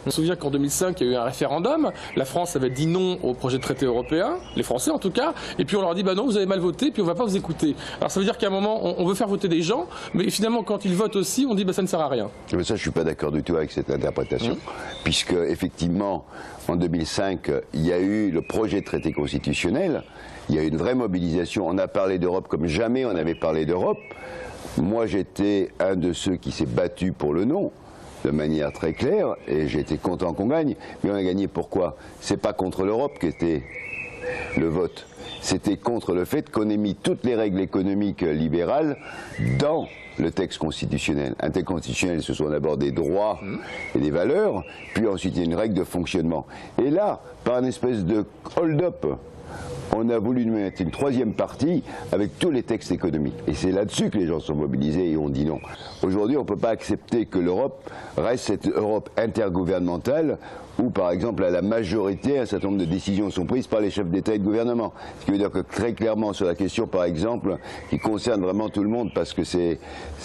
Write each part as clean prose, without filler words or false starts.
On se souvient qu'en 2005, il y a eu un référendum, la France avait dit non au projet de traité européen, les Français en tout cas, et puis on leur a dit bah non, vous avez mal voté, puis on ne va pas vous écouter. Alors ça veut dire qu'à un moment, on veut faire voter des gens, mais finalement quand ils votent aussi, on dit bah ça ne sert à rien. Mais ça, je ne suis pas d'accord du tout avec cette interprétation, puisque effectivement, en 2005, il y a eu le projet de traité constitutionnel, il y a eu une vraie mobilisation, on a parlé d'Europe comme jamais on avait parlé d'Europe. Moi, j'étais un de ceux qui s'est battu pour le non, de manière très claire, et j'ai été content qu'on gagne. Mais on a gagné pourquoi? C'est pas contre l'Europe qu'était le vote. C'était contre le fait qu'on ait mis toutes les règles économiques libérales dans le texte constitutionnel. Un texte constitutionnel, ce sont d'abord des droits et des valeurs, puis ensuite il y a une règle de fonctionnement. Et là, par une espèce de hold-up, on a voulu mettre une troisième partie avec tous les textes économiques. Et c'est là-dessus que les gens sont mobilisés et ont dit non. Aujourd'hui, on ne peut pas accepter que l'Europe reste cette Europe intergouvernementale où, par exemple, à la majorité, un certain nombre de décisions sont prises par les chefs d'État et de gouvernement. Ce qui veut dire que très clairement, sur la question, par exemple, qui concerne vraiment tout le monde, parce que c'est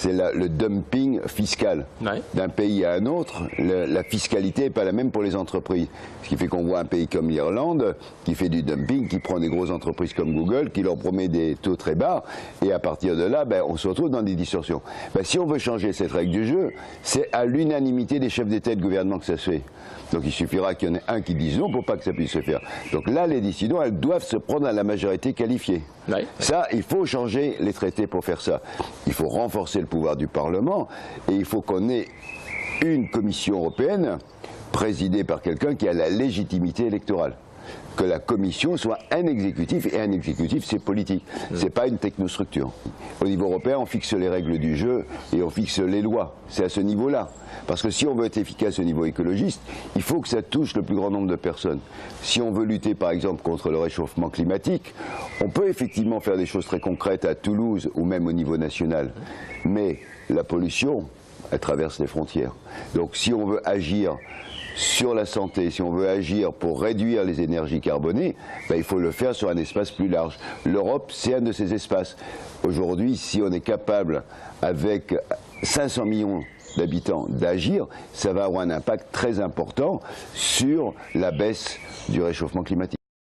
le dumping fiscal d'un pays à un autre, la fiscalité n'est pas la même pour les entreprises. Ce qui fait qu'on voit un pays comme l'Irlande qui fait du dumping, qui prend des grosses entreprises comme Google, qui leur promet des taux très bas, et à partir de là, on se retrouve dans des distorsions. Si on veut changer cette règle du jeu, c'est à l'unanimité des chefs d'État et de gouvernement que ça se fait. Donc il suffira qu'il y en ait un qui dise non pour pas que ça puisse se faire. Donc là, les décisions, elles doivent se prendre à la majorité qualifiée. Ça, il faut changer les traités pour faire ça. Il faut renforcer le pouvoir du Parlement et il faut qu'on ait une Commission européenne présidée par quelqu'un qui a la légitimité électorale. Que la Commission soit un exécutif, et un exécutif c'est politique, c'est pas une technostructure. Au niveau européen, on fixe les règles du jeu et on fixe les lois, c'est à ce niveau-là. Parce que si on veut être efficace au niveau écologiste, il faut que ça touche le plus grand nombre de personnes. Si on veut lutter par exemple contre le réchauffement climatique, on peut effectivement faire des choses très concrètes à Toulouse ou même au niveau national, mais la pollution, elle traverse les frontières. Donc si on veut agir sur la santé, si on veut agir pour réduire les énergies carbonées, il faut le faire sur un espace plus large. L'Europe, c'est un de ces espaces. Aujourd'hui, si on est capable, avec 500 millions d'habitants, d'agir, ça va avoir un impact très important sur la baisse du réchauffement climatique.